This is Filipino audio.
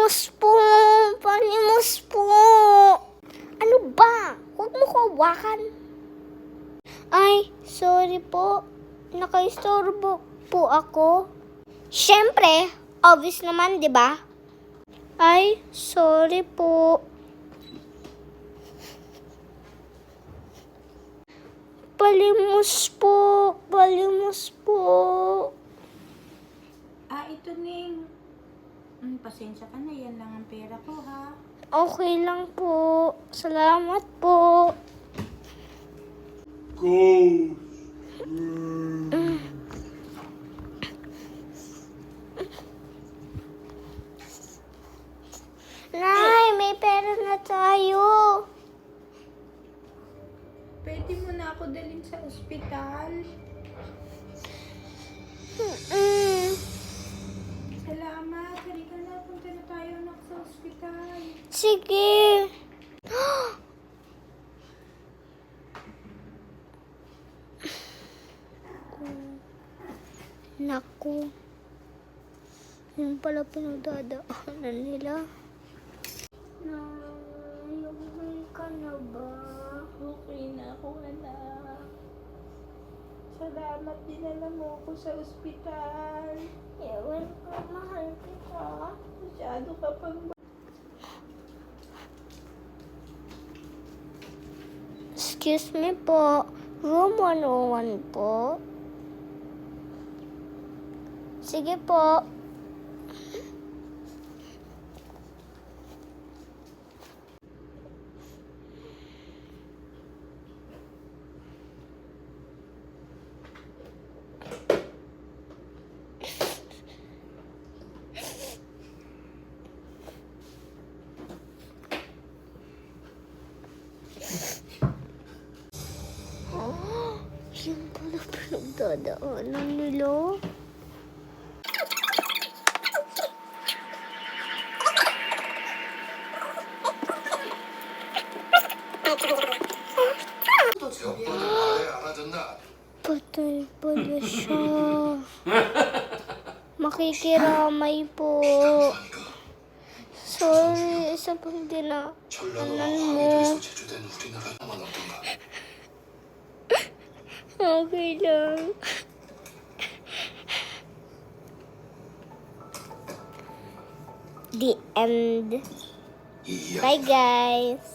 Palimos po! Palimos po! Ano ba? Huwag mo ko hawakan. Ay, sorry po. Nakaistorbo po ako. Siyempre, obvious naman, di ba? Ay, sorry po. Palimos po. Palimos po. Ito Ning. Pasensya ka na, yan lang ang pera ko ha. Okay lang po. Salamat po. Ghost. Nay, may pera na tayo. Pwede mo na ako dalhin sa ospital. Salamat. Halika na. Punta na tayo anak sa ospital. Sige. Naku. Yun pala pinagdadaanan nila. Nay, okay ka na ba? Okay na ako anak. Salamat, dinala mo ako sa ospital. Ewan ko, mahal kita. Masyado ka pang Excuse me po. Room 101 po. Sige po. Yan pala pinagdadaanan nila. 옆번은 말에 안 하던다. Patay pala siya. Makikiramay po. 그러니까 Sorry, isa pang 전라도와 dinaanan mo. 황해도에서 제조된 우리나라만 어떤가? Okay lang. The end. 이 이야기 Bye guys.